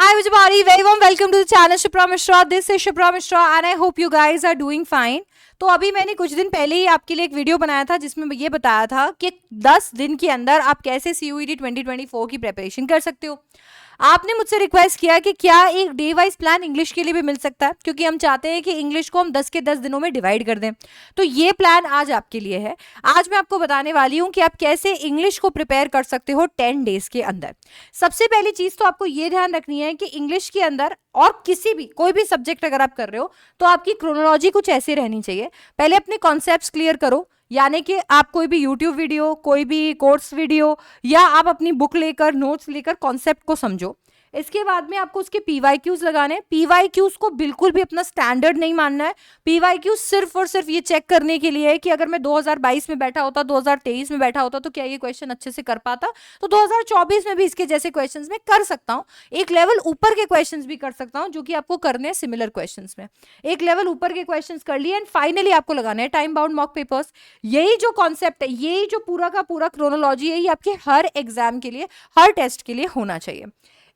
Hi everybody, very warm welcome to the channel Shipra Mishra. This is Shipra Mishra and I hope you guys are doing fine. तो अभी मैंने कुछ दिन पहले ही आपके लिए एक वीडियो बनाया था जिसमें ये बताया था कि 10 दिन के अंदर आप कैसे CUET 2024 की प्रिपरेशन कर सकते हो। आपने मुझसे रिक्वेस्ट किया कि क्या एक डे वाइज प्लान इंग्लिश के लिए भी मिल सकता है, क्योंकि हम चाहते हैं कि इंग्लिश को हम 10 के 10 दिनों में डिवाइड कर दें। तो ये प्लान आज आपके लिए है। आज मैं आपको बताने वाली हूं कि आप कैसे इंग्लिश को प्रिपेयर कर सकते हो 10 डेज के अंदर। सबसे पहली चीज तो आपको ये ध्यान रखनी है कि इंग्लिश के अंदर और किसी भी कोई भी सब्जेक्ट अगर आप कर रहे हो तो आपकी क्रोनोलॉजी कुछ ऐसी रहनी चाहिए। पहले अपने कॉन्सेप्ट्स क्लियर करो, यानी कि आप कोई भी यूट्यूब वीडियो, कोई भी कोर्स वीडियो या आप अपनी बुक लेकर नोट्स लेकर कॉन्सेप्ट को समझो। इसके बाद में आपको उसके PYQs लगाने हैं। PYQs को बिल्कुल भी अपना स्टैंडर्ड नहीं मानना है। PYQs सिर्फ और सिर्फ ये चेक करने के लिए है कि अगर मैं 2022 में बैठा होता, 2023 में बैठा होता तो क्या ये क्वेश्चन अच्छे से कर पाता, तो 2024 में भी इसके जैसे क्वेश्चंस में कर सकता हूँ। एक लेवल ऊपर के क्वेश्चंस भी कर सकता हूँ जो कि आपको करने हैं सिमिलर क्वेश्चंस में। एक लेवल ऊपर के क्वेश्चंस कर लिए एंड फाइनली आपको लगाने हैं टाइम बाउंड मॉक पेपर्स। यही जो कॉन्सेप्ट है, यही जो पूरा का पूरा क्रोनोलॉजी है, ये आपके हर एग्जाम के लिए, हर टेस्ट के लिए होना चाहिए।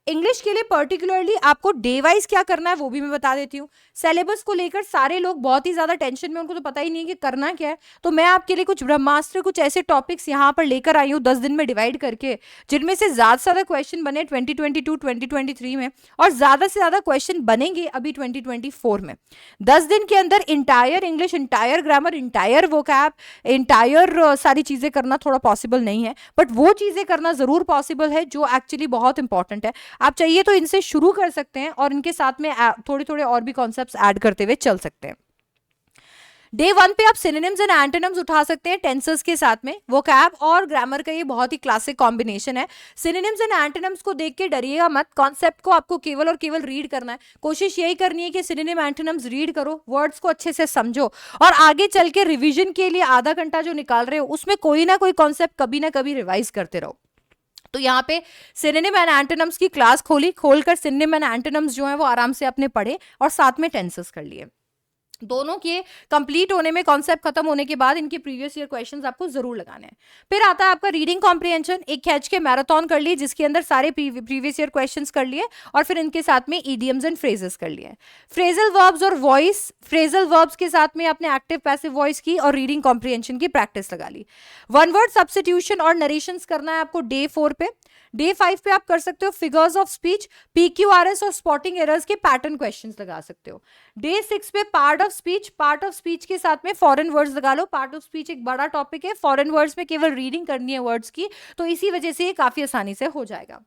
इंग्लिश के लिए पर्टिकुलरली आपको डे वाइज क्या करना है वो भी मैं बता देती हूँ। सिलेबस को लेकर सारे लोग बहुत ही ज्यादा टेंशन में, उनको तो पता ही नहीं है कि करना क्या है। तो मैं आपके लिए कुछ ब्रह्मास्त्र, कुछ ऐसे टॉपिक्स यहाँ पर लेकर आई हूँ 10 दिन में डिवाइड करके, जिनमें से ज्यादा से ज्यादा क्वेश्चन बने 2022 2023 में और ज्यादा से ज्यादा क्वेश्चन बनेंगे अभी 2024 में। 10 दिन के अंदर entire English, entire grammar, entire vocab, entire सारी चीजें करना थोड़ा पॉसिबल नहीं है, बट वो चीजें करना जरूर पॉसिबल है जो एक्चुअली बहुत इंपॉर्टेंट है। आप चाहिए तो इनसे शुरू कर सकते हैं और इनके साथ में थोड़े थोड़े और भी कॉन्सेप्ट्स ऐड करते हुए चल सकते हैं। डे 1 पे आप सिनोनिम्स एंड एंटोनिम्स उठा सकते हैं टेंसेस के साथ में। वोकैब और ग्रामर का ये बहुत ही क्लासिक कॉम्बिनेशन है। सिनोनिम्स एंड एंटोनिम्स को देख के डरिएगा मत, कॉन्सेप्ट को आपको केवल और केवल रीड करना है। कोशिश यही करनी है कि सिनोनिम एंटोनिम्स रीड करो, वर्ड्स को अच्छे से समझो और आगे चल के रिविजन के लिए आधा घंटा जो निकाल रहे हो उसमें कोई ना कोई कॉन्सेप्ट कभी ना कभी रिवाइज करते रहो। तो यहाँ पे सिनोनिम एंड एंटोनिम्स की क्लास खोलकर सिनोनिम एंड एंटोनिम्स जो है वो आराम से आपने पढ़े और साथ में टेंसेस कर लिए। दोनों के कंप्लीट होने में, कॉन्सेप्ट खत्म होने के बाद इनके प्रीवियस ईयर क्वेश्चंस आपको जरूर लगाने हैं। फिर आता है आपका रीडिंग कॉम्प्रिहेंशन। एक खींच के मैराथन कर लिए जिसके अंदर सारे प्रीवियस ईयर क्वेश्चंस कर लिए और फिर इनके साथ में इडियम्स एंड फ्रेजेस कर लिए। फ्रेजल वर्ब्स और वॉइस, फ्रेजल वर्ब्स के साथ में आपने एक्टिव पैसिव वॉइस की और रीडिंग कॉम्प्रिहेंशन की प्रैक्टिस लगा ली। वन वर्ड सब्स्टिट्यूशन और नरेशंस करना है आपको डे 4 पे। डे 5 पे आप कर सकते हो फिगर्स ऑफ स्पीच, PQRS और स्पॉटिंग एरर्स के पैटर्न क्वेश्चंस लगा सकते हो। डे 6 पे पार्ट ऑफ स्पीच के साथ में फॉरेन वर्ड्स लगा लो। पार्ट ऑफ स्पीच एक बड़ा टॉपिक है, फॉरेन वर्ड्स में केवल रीडिंग करनी है वर्ड्स की, तो इसी वजह से ये काफी आसानी से हो जाएगा।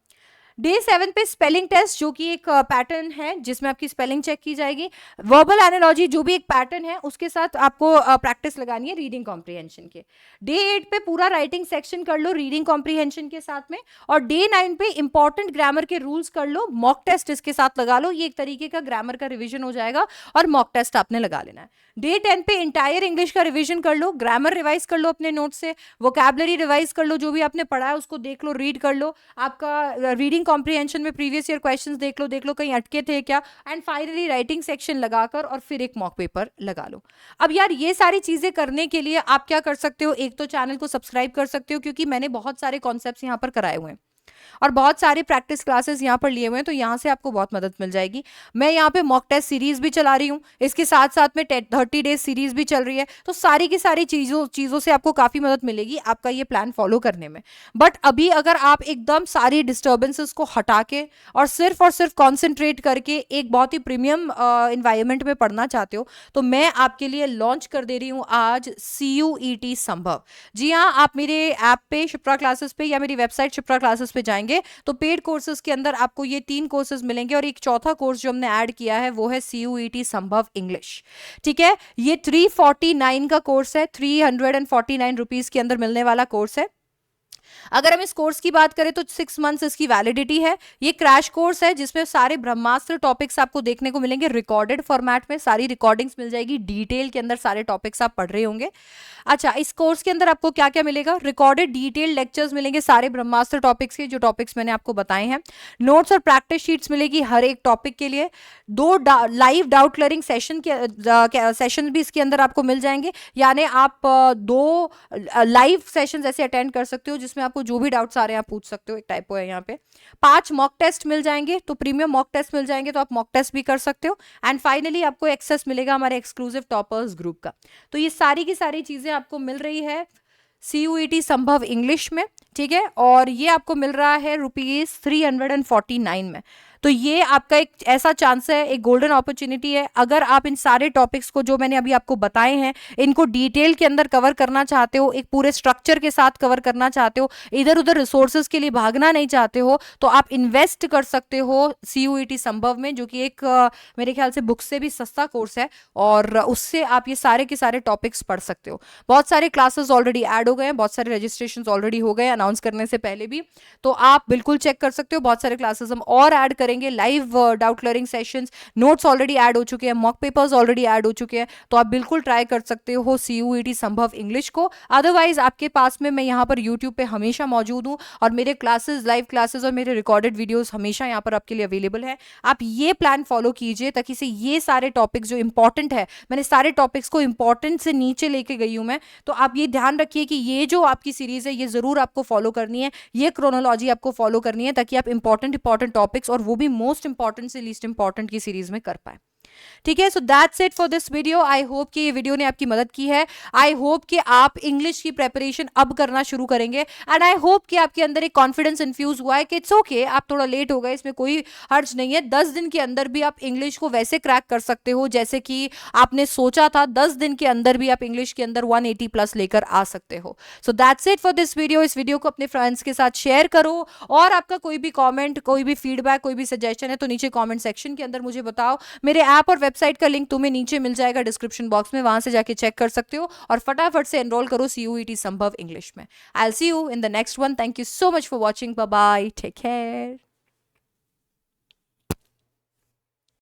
डे 7 पे स्पेलिंग टेस्ट, जो कि एक पैटर्न है जिसमें आपकी स्पेलिंग चेक की जाएगी। वर्बल एनालॉजी, जो भी एक पैटर्न है, उसके साथ आपको प्रैक्टिस लगानी है रीडिंग कॉम्प्रिहेंशन के। डे 8 पे पूरा राइटिंग सेक्शन कर लो रीडिंग कॉम्प्रिहेंशन के साथ में। और डे 9 पे इंपॉर्टेंट ग्रामर के रूल्स कर लो, मॉक टेस्ट इसके साथ लगा लो। ये एक तरीके का ग्रामर का रिविजन हो जाएगा और मॉक टेस्ट आपने लगा लेना है। डे 10 पे इंटायर इंग्लिश का रिविजन कर लो, ग्रामर रिवाइज कर लो अपने नोट से, वोकैबुलरी रिवाइज कर लो, जो भी आपने पढ़ा है उसको देख लो, रीड कर लो। आपका रीडिंग कॉम्प्रिहेंशन में प्रीवियस ईयर क्वेश्चंस देख लो कहीं अटके थे क्या, एंड फाइनली राइटिंग सेक्शन लगाकर और फिर एक मॉक पेपर लगा लो। अब यार ये सारी चीजें करने के लिए आप क्या कर सकते हो, एक तो चैनल को सब्सक्राइब कर सकते हो क्योंकि मैंने बहुत सारे कॉन्सेप्ट्स यहाँ पर कराए हुए हैं और बहुत सारे प्रैक्टिस क्लासेस यहाँ पर लिए हुए हैं, तो यहाँ से आपको बहुत मदद मिल जाएगी। मैं यहाँ पे मॉक टेस्ट सीरीज भी चला रही हूँ, इसके साथ साथ में 30 डेज सीरीज भी चल रही है, तो सारी की सारी चीज़ों से आपको काफ़ी मदद मिलेगी आपका ये प्लान फॉलो करने में। बट अभी अगर आप एकदम सारी डिस्टर्बेंसेस को हटा के और सिर्फ कॉन्सेंट्रेट करके एक बहुत ही प्रीमियम इन्वायरमेंट में पढ़ना चाहते हो, तो मैं आपके लिए लॉन्च कर दे रही हूँ आज CUET संभव। जी हाँ, आप मेरे ऐप पे शिप्रा क्लासेस पे या मेरी वेबसाइट शिप्रा क्लासेस पे जाएंगे तो पेड कोर्सेज के अंदर आपको ये 3 कोर्सेज मिलेंगे और एक चौथा कोर्स जो हमने ऐड किया है वो है CUET संभव इंग्लिश। ठीक है, ये 349 का कोर्स है, 349 रुपीज के अंदर मिलने वाला कोर्स है। अगर हम इस कोर्स की बात करें तो 6 मंथ्स इसकी वैलिडिटी है। ये क्रैश कोर्स है जिसमें सारे ब्रह्मास्त्र टॉपिक्स आपको देखने को मिलेंगे रिकॉर्डेड फॉर्मेट में, सारी रिकॉर्डिंग्स मिल जाएगी, डिटेल के अंदर सारे टॉपिक्स आप पढ़ रहे होंगे। अच्छा, इस कोर्स के अंदर आपको क्या क्या मिलेगा, रिकॉर्डेड डिटेल लेक्चर्स मिलेंगे सारे ब्रह्मास्त्र टॉपिक्स के, जो टॉपिक्स मैंने आपको बताए हैं। नोट्स और प्रैक्टिस शीट्स मिलेगी हर एक टॉपिक के लिए। 2 लाइव डाउट क्लियरिंग सेशन भी इसके अंदर आपको मिल जाएंगे, यानी आप 2 लाइव सेशन ऐसे अटेंड कर सकते हो जिसमें इसमें आपको जो भी डाउट्स आ रहे हैं आप पूछ सकते हो, एक टाइपो है यहाँ पे। 5 मॉक टेस्ट मिल जाएंगे, तो प्रीमियम मॉक टेस्ट मिल जाएंगे, तो आप मॉक टेस्ट भी कर सकते हो। एंड फाइनली आपको एक्सेस मिलेगा हमारे एक्सक्लूसिव टॉपर्स ग्रुप का। तो ये सारी की सारी चीजें आपको मिल रही है CUET संभव इंग्लिश में, ठीक है, और ये आपको मिल रहा है ₹349 में। तो ये आपका एक ऐसा चांस है, एक गोल्डन अपॉर्चुनिटी है। अगर आप इन सारे टॉपिक्स को जो मैंने अभी आपको बताए हैं इनको डिटेल के अंदर कवर करना चाहते हो, एक पूरे स्ट्रक्चर के साथ कवर करना चाहते हो, इधर उधर रिसोर्सेज के लिए भागना नहीं चाहते हो, तो आप इन्वेस्ट कर सकते हो CUET संभव में, जो कि एक मेरे ख्याल से बुक से भी सस्ता कोर्स है, और उससे आप ये सारे के सारे टॉपिक्स पढ़ सकते हो। बहुत सारे क्लासेस ऑलरेडी ऐड हो गए हैं, बहुत सारे रजिस्ट्रेशन ऑलरेडी हो गए अनाउंस करने से पहले भी, तो आप बिल्कुल चेक कर सकते हो। बहुत सारे क्लासेस हम और ऐड करेंगे, live doubt clearing sessions, notes already add हो चुके हैं, मॉक पेपर्स ऑलरेडी ऐड हो चुके हैं, तो आप बिल्कुल ट्राई कर सकते हो CUET संभव इंग्लिश को। अदरवाइज आपके पास में मैं यहाँ पर यूट्यूब पे हमेशा मौजूद हूँ, और मेरे क्लासेस, लाइव क्लासेस और मेरे रिकॉर्डेड वीडियोस हमेशा यहाँ पर आपके लिए अवेलेबल है। आप ये प्लान फॉलो कीजिए ताकि से ये सारे टॉपिक्स जो इंपॉर्टेंट है, मैंने सारे टॉपिक्स को इंपॉर्टेंट से नीचे लेके गई हूँ मैं, तो आप ये ध्यान रखिए कि ये जो आपकी सीरीज है ये जरूर आपको फॉलो करनी है, ये क्रोनोलॉजी आपको फॉलो करनी है, ताकि आप इंपॉर्टेंट टॉपिक्स, और वो भी मोस्ट इंपॉर्टेंट से लीस्ट इंपॉर्टेंट की सीरीज में कर पाए। ठीक है, so that's it for this video. I hope कि ये वीडियो ने आपकी मदद की है। आई होप कि आप इंग्लिश की प्रेपरेशन अब करना शुरू करेंगे, एंड आई होप कि आपके अंदर एक कॉन्फिडेंस इन्फ्यूज हुआ है कि इट्स ओके, आप थोड़ा लेट हो गए, इसमें कोई हर्ज नहीं है। 10 दिन के अंदर भी आप इंग्लिश को वैसे क्रैक कर सकते हो जैसे कि आपने सोचा था। 10 दिन के अंदर भी आप इंग्लिश के अंदर 180 प्लस लेकर आ सकते हो। So that's it for this video. इस वीडियो को अपने फ्रेंड्स के साथ शेयर करो, और आपका कोई भी कॉमेंट, कोई भी फीडबैक, कोई भी सजेशन है तो नीचे कॉमेंट सेक्शन के अंदर मुझे बताओ। मेरे ऐप और वेबसाइट का लिंक तुम्हें नीचे मिल जाएगा डिस्क्रिप्शन बॉक्स में, वहां से जाके चेक कर सकते हो, और फटाफट से एनरोल करो CUET संभव इंग्लिश में। I will see you in the next one. Thank you so much for watching. Bye bye, take care.